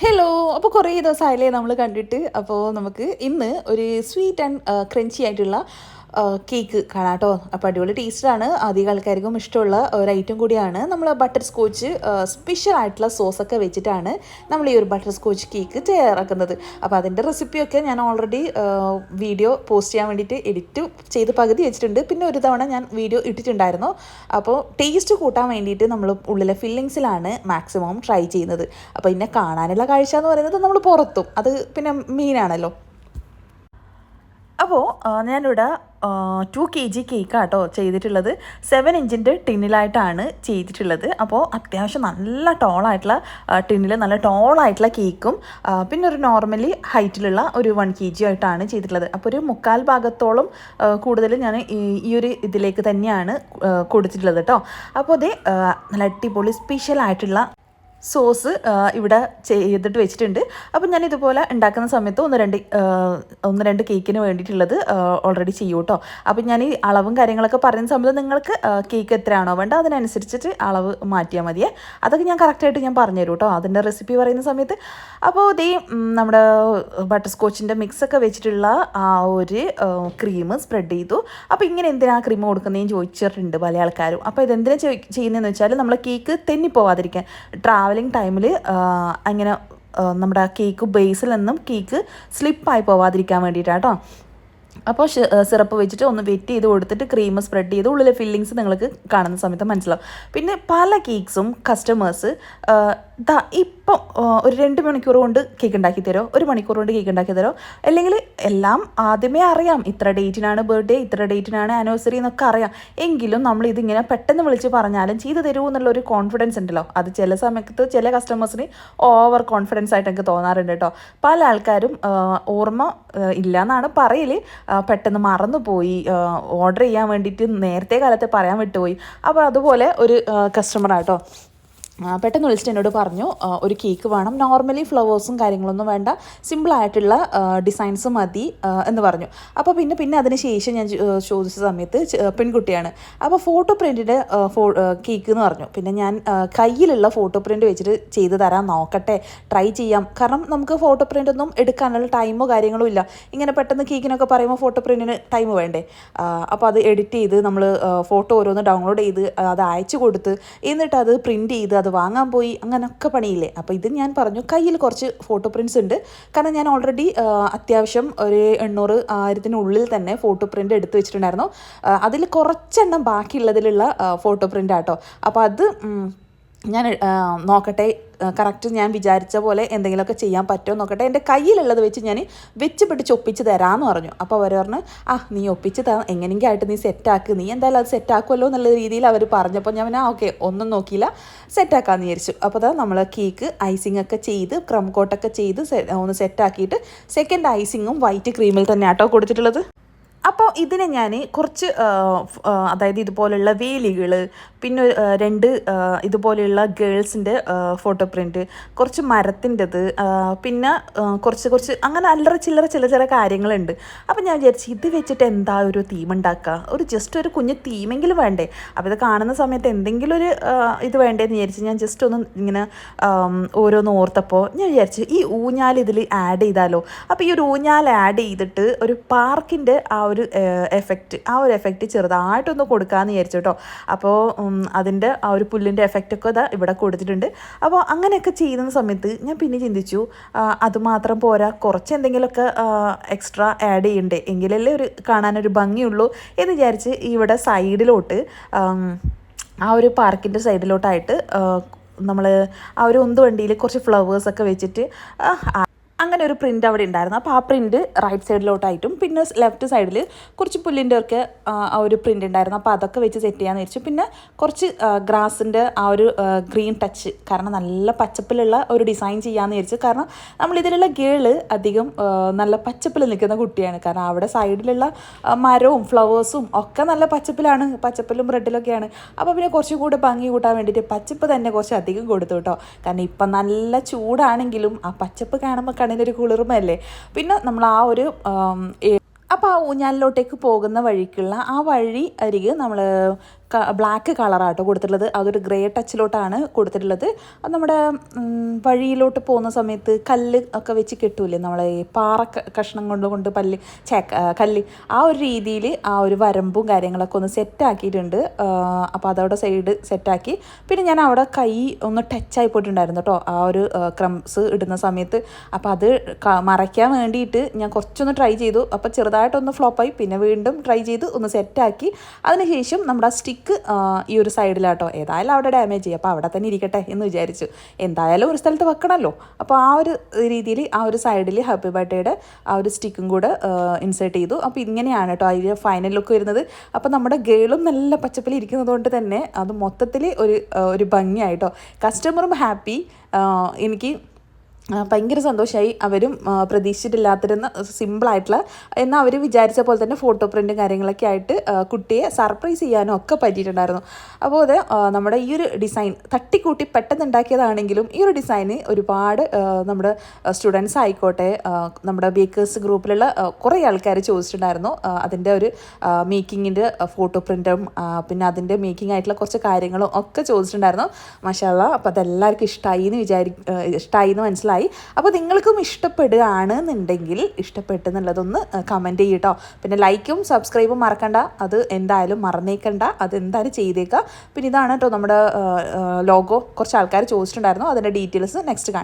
Hello. അപ്പോൾ കുറേ ദിവസമായില്ലേ നമ്മൾ കണ്ടിട്ട്. അപ്പോൾ നമുക്ക് ഇന്ന് ഒരു സ്വീറ്റ് ആൻഡ് ക്രഞ്ചി ആയിട്ടുള്ള കേക്ക് കാണാം കേട്ടോ. അപ്പോൾ അടിപൊളി ടേസ്റ്റാണ്, അധികം ആൾക്കാർക്കും ഇഷ്ടമുള്ള ഒരു ഐറ്റം കൂടിയാണ്. നമ്മൾ ബട്ടർ സ്കോച്ച് സ്പെഷ്യൽ ആയിട്ടുള്ള സോസൊക്കെ വെച്ചിട്ടാണ് നമ്മൾ ഈ ഒരു ബട്ടർ സ്കോച്ച് കേക്ക് തയ്യാറാക്കുന്നത്. അപ്പോൾ അതിൻ്റെ റെസിപ്പിയൊക്കെ ഞാൻ ഓൾറെഡി വീഡിയോ പോസ്റ്റ് ചെയ്യാൻ വേണ്ടിയിട്ട് എഡിറ്റ് ചെയ്ത് പകുതി വെച്ചിട്ടുണ്ട്. പിന്നെ ഒരു തവണ ഞാൻ വീഡിയോ ഇട്ടിട്ടുണ്ടായിരുന്നു. അപ്പോൾ ടേസ്റ്റ് കൂട്ടാൻ വേണ്ടിയിട്ട് നമ്മൾ ഉള്ളിലെ ഫില്ലിങ്സിലാണ് മാക്സിമം ട്രൈ ചെയ്യുന്നത്. അപ്പോൾ ഇതിനെ കാണാനുള്ള കാഴ്ച എന്ന് പറയുന്നത് നമ്മൾ പുറത്തും, അത് പിന്നെ മെയിനാണല്ലോ. അപ്പോൾ ഞാനിവിടെ 2 kg കേക്കാട്ടോ ചെയ്തിട്ടുള്ളത്. 7 ഇഞ്ചിൻ്റെ ടിന്നിലായിട്ടാണ് ചെയ്തിട്ടുള്ളത്. അപ്പോൾ അത്യാവശ്യം നല്ല ടോളായിട്ടുള്ള ടിന്നിൽ നല്ല ടോളായിട്ടുള്ള കേക്കും പിന്നെ ഒരു നോർമലി ഹൈറ്റിലുള്ള ഒരു 1 kg ആയിട്ടാണ് ചെയ്തിട്ടുള്ളത്. അപ്പോൾ ഒരു 1/4 ഭാഗത്തോളം കൂടുതൽ ഞാൻ ഈ ഒരു ഇതിലേക്ക് തന്നെയാണ് കൊടുത്തിട്ടുള്ളത് കേട്ടോ. അപ്പോൾ അതേ നല്ല അടിപൊളി സ്പെഷ്യലായിട്ടുള്ള സോസ് ഇവിടെ ചെയ്തിട്ട് വെച്ചിട്ടുണ്ട്. അപ്പം ഞാൻ ഇതുപോലെ ഉണ്ടാക്കുന്ന സമയത്ത് ഒന്ന് രണ്ട് കേക്കിന് വേണ്ടിയിട്ടുള്ളത് ഓൾറെഡി ചെയ്യും കേട്ടോ. അപ്പം ഞാൻ ഈ അളവും കാര്യങ്ങളൊക്കെ പറയുന്ന സമയത്ത് നിങ്ങൾക്ക് കേക്ക് എത്രയാണോ വേണ്ട അതിനനുസരിച്ചിട്ട് അളവ് മാറ്റിയാൽ മതിയേ. അതൊക്കെ ഞാൻ കറക്റ്റായിട്ട് ഞാൻ പറഞ്ഞുതരും കേട്ടോ അതിൻ്റെ റെസിപ്പി പറയുന്ന സമയത്ത്. അപ്പോൾ ഇതേ നമ്മുടെ ബട്ടർ സ്കോച്ചിൻ്റെ മിക്സൊക്കെ വെച്ചിട്ടുള്ള ആ ഒരു ക്രീം സ്പ്രെഡ് ചെയ്തു. അപ്പോൾ ഇങ്ങനെ എന്തിനാണ് ക്രീം കൊടുക്കുന്നതെന്ന് ചോദിച്ചിട്ടുണ്ട് പല ആൾക്കാരും. അപ്പോൾ ഇതെന്തിനാണ് ചെയ്യുന്നതെന്ന് വെച്ചാൽ നമ്മൾ കേക്ക് തെന്നിപ്പോവാതിരിക്കാൻ, ട്രാവലിംഗ് ടൈമിൽ അങ്ങനെ നമ്മുടെ കേക്ക് ബേസിൽ നിന്നും കേക്ക് സ്ലിപ്പായി പോവാതിരിക്കാൻ വേണ്ടിയിട്ടാണ് കേട്ടോ. അപ്പോൾ സിറപ്പ് വെച്ചിട്ട് ഒന്ന് വെറ്റ് ചെയ്ത് കൊടുത്തിട്ട് ക്രീം സ്പ്രെഡ് ചെയ്ത് ഉള്ളിലെ ഫില്ലിങ്സ് നിങ്ങൾക്ക് കാണുന്ന സമയത്ത് മനസ്സിലാവും. പിന്നെ പല കേക്ക്സും കസ്റ്റമേഴ്സ് ഇപ്പം ഒരു 2 മണിക്കൂർ കൊണ്ട് കേക്ക് ഉണ്ടാക്കി തരുമോ, 1 മണിക്കൂർ കൊണ്ട് കേക്ക് ഉണ്ടാക്കി തരുമോ, അല്ലെങ്കിൽ എല്ലാം ആദ്യമേ അറിയാം, ഇത്ര ഡേറ്റിനാണ് ബർത്ത്ഡേ, ഇത്ര ഡേറ്റിനാണ് ആനിവേഴ്സറി എന്നൊക്കെ അറിയാം. എങ്കിലും നമ്മൾ ഇതിങ്ങനെ പെട്ടെന്ന് വിളിച്ച് പറഞ്ഞാലും ചെയ്ത് തരൂ എന്നുള്ളൊരു കോൺഫിഡൻസ് ഉണ്ടല്ലോ, അത് ചില സമയത്ത് ചില കസ്റ്റമേഴ്സിന് ഓവർ കോൺഫിഡൻസ് ആയിട്ട് എനിക്ക് തോന്നാറുണ്ട് കേട്ടോ. പല ആൾക്കാരും ഓർമ്മ ഇല്ല എന്നാണ് പറയൽ, പെട്ടെന്ന് മറന്നുപോയി, ഓർഡർ ചെയ്യാൻ വേണ്ടിയിട്ട് നേരത്തെ കാലത്തെ പറയാൻ വിട്ടുപോയി. അപ്പോൾ അതുപോലെ ഒരു കസ്റ്റമറാട്ടോ പെട്ടെന്ന് വിളിച്ചിട്ട് എന്നോട് പറഞ്ഞു ഒരു കേക്ക് വേണം, നോർമലി ഫ്ലവേഴ്സും കാര്യങ്ങളൊന്നും വേണ്ട, സിമ്പിളായിട്ടുള്ള ഡിസൈൻസ് മതി എന്ന് പറഞ്ഞു. അപ്പോൾ പിന്നെ അതിന് ശേഷം ഞാൻ ചോദിച്ച സമയത്ത് പെൺകുട്ടിയാണ്. അപ്പോൾ ഫോട്ടോ പ്രിൻറ്റിൻ്റെ കേക്ക് എന്ന് പറഞ്ഞു. പിന്നെ ഞാൻ കയ്യിലുള്ള ഫോട്ടോ പ്രിൻറ്റ് വെച്ചിട്ട് ചെയ്ത് തരാൻ നോക്കട്ടെ, ട്രൈ ചെയ്യാം. കാരണം നമുക്ക് ഫോട്ടോ പ്രിൻ്റ് ഒന്നും എടുക്കാനുള്ള ടൈമോ കാര്യങ്ങളോ ഇല്ല. ഇങ്ങനെ പെട്ടെന്ന് കേക്കിനൊക്കെ പറയുമ്പോൾ ഫോട്ടോ പ്രിൻറ്റിന് ടൈം വേണ്ടേ. അപ്പോൾ അത് എഡിറ്റ് ചെയ്ത് നമ്മൾ ഫോട്ടോ ഓരോന്ന് ഡൗൺലോഡ് ചെയ്ത് അത് അയച്ചു കൊടുത്ത് എന്നിട്ട് അത് പ്രിൻറ്റ് ചെയ്ത് അത് വാങ്ങാൻ പോയി, അങ്ങനെയൊക്കെ പണിയില്ലേ. അപ്പോൾ ഇത് ഞാൻ പറഞ്ഞു കയ്യിൽ കുറച്ച് ഫോട്ടോ പ്രിൻറ്റ്സ് ഉണ്ട്. കാരണം ഞാൻ ഓൾറെഡി അത്യാവശ്യം ഒരു 800,000 തന്നെ ഫോട്ടോ പ്രിൻ്റ് എടുത്ത് വെച്ചിട്ടുണ്ടായിരുന്നു. അതിൽ കുറച്ചെണ്ണം ബാക്കിയുള്ളതിലുള്ള ഫോട്ടോ പ്രിൻ്റ് ആട്ടോ. അപ്പോൾ അത് ഞാൻ നോക്കട്ടെ, കറക്റ്റ് ഞാൻ വിചാരിച്ച പോലെ എന്തെങ്കിലുമൊക്കെ ചെയ്യാൻ പറ്റുമോ നോക്കട്ടെ, എൻ്റെ കയ്യിലുള്ളത് വെച്ച് ഞാൻ പിടിച്ച് ഒപ്പിച്ച് തരാമെന്ന് പറഞ്ഞു. അപ്പോൾ അവർ പറഞ്ഞു നീ ഒപ്പിച്ച് എങ്ങനെയെങ്കിലും ആയിട്ട് നീ സെറ്റാക്ക്, നീ എന്തായാലും അത് സെറ്റാക്കുമല്ലോ എന്നുള്ള രീതിയിൽ അവർ പറഞ്ഞപ്പോൾ ഞാൻ ഓക്കെ ഒന്നും നോക്കിയില്ല, സെറ്റാക്കാമെന്ന് വിചാരിച്ചു. അപ്പോൾ നമ്മൾ കേക്ക് ഐസിങ് ഒക്കെ ചെയ്ത് ക്രം കോട്ടൊക്കെ ചെയ്ത് ഒന്ന് സെറ്റാക്കിയിട്ട് സെക്കൻഡ് ഐസിങ്ങും വൈറ്റ് ക്രീമിൽ തന്നെ ആട്ടോ കൊടുത്തിട്ടുള്ളത്. അപ്പോൾ ഇതിനെ ഞാൻ കുറച്ച് അതായത് ഇതുപോലുള്ള വേലികൾ, പിന്നെ 2 ഇതുപോലെയുള്ള ഗേൾസിൻ്റെ ഫോട്ടോ പ്രിൻറ്റ്, കുറച്ച് മരത്തിൻ്റെത്, പിന്നെ കുറച്ച് അങ്ങനെ അല്ലറ ചില കാര്യങ്ങളുണ്ട്. അപ്പോൾ ഞാൻ വിചാരിച്ചു ഇത് വെച്ചിട്ട് എന്താ ഒരു തീം ഉണ്ടാക്കുക, ഒരു ജസ്റ്റ് ഒരു കുഞ്ഞ് തീമെങ്കിലും വേണ്ടേ. അപ്പോൾ ഇത് കാണുന്ന സമയത്ത് എന്തെങ്കിലും ഒരു ഇത് വേണ്ടേന്ന് വിചാരിച്ച് ഞാൻ ജസ്റ്റ് ഒന്ന് ഇങ്ങനെ ഓരോന്ന് ഓർത്തപ്പോൾ ഞാൻ വിചാരിച്ചു ഈ ഊഞ്ഞാൽ ഇതിൽ ആഡ് ചെയ്താലോ. അപ്പോൾ ഈ ഒരു ഊഞ്ഞാൽ ആഡ് ചെയ്തിട്ട് ഒരു പാർക്കിൻ്റെ ആ ഒരു എഫക്റ്റ് ചെറുതായിട്ടൊന്ന് കൊടുക്കാമെന്ന് വിചാരിച്ചു കേട്ടോ. അപ്പോൾ അതിൻ്റെ ആ ഒരു പുല്ലിൻ്റെ എഫക്റ്റൊക്കെ ഇതാ ഇവിടെ കൊടുത്തിട്ടുണ്ട്. അപ്പോൾ അങ്ങനെയൊക്കെ ചെയ്യുന്ന സമയത്ത് ഞാൻ പിന്നെ ചിന്തിച്ചു അതുമാത്രം പോരാ, കുറച്ച് എന്തെങ്കിലുമൊക്കെ എക്സ്ട്രാ ആഡ് ചെയ്യണ്ടേ, എങ്കിലല്ലേ ഒരു കാണാനൊരു ഭംഗിയുള്ളൂ എന്ന് വിചാരിച്ച് ഇവിടെ സൈഡിലോട്ട് ആ ഒരു പാർക്കിൻ്റെ സൈഡിലോട്ടായിട്ട് നമ്മൾ ആ ഒരു ഉന്തുവണ്ടിയിൽ കുറച്ച് ഫ്ലവേഴ്സൊക്കെ വെച്ചിട്ട് അങ്ങനെ ഒരു പ്രിൻ്റ് അവിടെ ഉണ്ടായിരുന്നു. അപ്പോൾ ആ പ്രിൻ്റ് റൈറ്റ് സൈഡിലോട്ടായിട്ടും പിന്നെ ലെഫ്റ്റ് സൈഡിൽ കുറച്ച് പുല്ലിൻ്റെ ഒക്കെ ആ ഒരു പ്രിൻ്റ് ഉണ്ടായിരുന്നു. അപ്പോൾ അതൊക്കെ വെച്ച് സെറ്റ് ചെയ്യാമെന്ന് വെച്ചു. പിന്നെ കുറച്ച് ഗ്രാസിൻ്റെ ആ ഒരു ഗ്രീൻ ടച്ച്, കാരണം നല്ല പച്ചപ്പിലുള്ള ഒരു ഡിസൈൻ ചെയ്യാമെന്ന് വിചാരിച്ചു. കാരണം നമ്മളിതിലുള്ള ഗേള് അധികം നല്ല പച്ചപ്പിൽ നിൽക്കുന്ന കുട്ടിയാണ്. കാരണം അവിടെ സൈഡിലുള്ള മരവും ഫ്ലവേഴ്സും ഒക്കെ നല്ല പച്ചപ്പിലും റെഡിലൊക്കെയാണ്. അപ്പോൾ പിന്നെ കുറച്ചും കൂടെ ഭംഗി കൂട്ടാൻ വേണ്ടിയിട്ട് പച്ചപ്പ് തന്നെ കുറച്ച് അധികം കൊടുത്തു കേട്ടോ. കാരണം ഇപ്പം നല്ല ചൂടാണെങ്കിലും ആ പച്ചപ്പ് കാണുമ്പോൾ കണ്ണിനൊരു കുളിർമയല്ലേ. പിന്നെ നമ്മൾ ആ ഒരു അപ്പോൾ ആ ഊഞ്ഞാലിലോട്ടേക്ക് പോകുന്ന വഴിക്കുള്ള ആ വഴി അരികെ നമ്മൾ ബ്ലാക്ക് കളറാട്ടോ കൊടുത്തിട്ടുള്ളത്. അതൊരു ഗ്രേ ടച്ചിലോട്ടാണ് കൊടുത്തിട്ടുള്ളത്. അത് നമ്മുടെ വഴിയിലോട്ട് പോകുന്ന സമയത്ത് കല്ല് ഒക്കെ വെച്ച് കെട്ടൂലേ നമ്മളെ പാറ കഷ്ണം കൊണ്ട് കല്ല്, ആ ഒരു രീതിയിൽ ആ ഒരു വരമ്പും കാര്യങ്ങളൊക്കെ ഒന്ന് സെറ്റാക്കിയിട്ടുണ്ട്. അപ്പോൾ അതവിടെ സൈഡ് സെറ്റാക്കി. പിന്നെ ഞാൻ അവിടെ കൈ ഒന്ന് ടച്ചായി പോയിട്ടുണ്ടായിരുന്നു കേട്ടോ ആ ഒരു ക്രംസ് ഇടുന്ന സമയത്ത്. അപ്പോൾ അത് മറയ്ക്കാൻ വേണ്ടിയിട്ട് ഞാൻ കുറച്ചൊന്ന് ട്രൈ ചെയ്തു. അപ്പോൾ ചെറുതായിട്ടൊന്ന് ഫ്ലോപ്പായി. പിന്നെ വീണ്ടും ട്രൈ ചെയ്ത് ഒന്ന് സെറ്റാക്കി. അതിനുശേഷം നമ്മുടെ ആ സ്റ്റിക്ക് ഈ ഒരു സൈഡിലാട്ടോ, ഏതായാലും അവിടെ ഡാമേജ് ചെയ്യും, അപ്പോൾ അവിടെ തന്നെ ഇരിക്കട്ടെ എന്ന് വിചാരിച്ചു. എന്തായാലും ഒരു സ്ഥലത്ത് വെക്കണമല്ലോ. അപ്പോൾ ആ ഒരു രീതിയിൽ ആ ഒരു സൈഡിൽ ഹാപ്പി ബർത്ത്ഡേയുടെ ആ ഒരു സ്റ്റിക്കും കൂടെ ഇൻസേർട്ട് ചെയ്തു. അപ്പോൾ ഇങ്ങനെയാണ് കേട്ടോ അതിൽ ഫൈനൽ ലുക്ക് വരുന്നത്. അപ്പോൾ നമ്മുടെ ഗേളും നല്ല പച്ചപ്പിൽ ഇരിക്കുന്നത് കൊണ്ട് തന്നെ അത് മൊത്തത്തിൽ ഒരു ഭംഗിയായിട്ടോ. കസ്റ്റമറും ഹാപ്പി. എനിക്ക് ഭയങ്കര സന്തോഷമായി. അവരും പ്രതീക്ഷിച്ചിട്ടില്ലാത്തിരുന്ന സിമ്പിളായിട്ടുള്ള എന്നാൽ അവർ വിചാരിച്ച പോലെ തന്നെ ഫോട്ടോ പ്രിൻറ്റും കാര്യങ്ങളൊക്കെ ആയിട്ട് കുട്ടിയെ സർപ്രൈസ് ചെയ്യാനും ഒക്കെ പറ്റിയിട്ടുണ്ടായിരുന്നു. അപ്പോൾ അത് നമ്മുടെ ഈ ഒരു ഡിസൈൻ തട്ടിക്കൂട്ടി പെട്ടെന്ന് ഉണ്ടാക്കിയതാണെങ്കിലും ഈ ഒരു ഡിസൈന് ഒരുപാട് നമ്മുടെ സ്റ്റുഡൻസ് ആയിക്കോട്ടെ, നമ്മുടെ ബേക്കേഴ്സ് ഗ്രൂപ്പിലുള്ള കുറേ ആൾക്കാർ ചോദിച്ചിട്ടുണ്ടായിരുന്നു അതിൻ്റെ ഒരു മേക്കിങ്ങിൻ്റെ ഫോട്ടോ പ്രിൻറ്റും പിന്നെ അതിൻ്റെ മേക്കിംഗ് ആയിട്ടുള്ള കുറച്ച് കാര്യങ്ങളും ഒക്കെ ചോദിച്ചിട്ടുണ്ടായിരുന്നു. മാഷാ അല്ലാഹ്. അപ്പോൾ അതെല്ലാവർക്കും ഇഷ്ടമായി എന്ന് മനസ്സിലായി. അപ്പോൾ നിങ്ങൾക്കും ഇഷ്ടപ്പെടുകയാണെന്നുണ്ടെങ്കിൽ ഇഷ്ടപ്പെട്ടെന്നുള്ളതൊന്ന് കമൻറ്റ് ചെയ്യട്ടോ. പിന്നെ ലൈക്കും സബ്സ്ക്രൈബും മറക്കണ്ട, അത് എന്തായാലും മറന്നേക്കണ്ട, അത് എന്തായാലും ചെയ്തേക്കുക. പിന്നെ ഇതാണ് കേട്ടോ നമ്മുടെ ലോഗോ. കുറച്ച് ആൾക്കാർ ചോദിച്ചിട്ടുണ്ടായിരുന്നു, അതിൻ്റെ ഡീറ്റെയിൽസ് നെക്സ്റ്റ് കാണാം.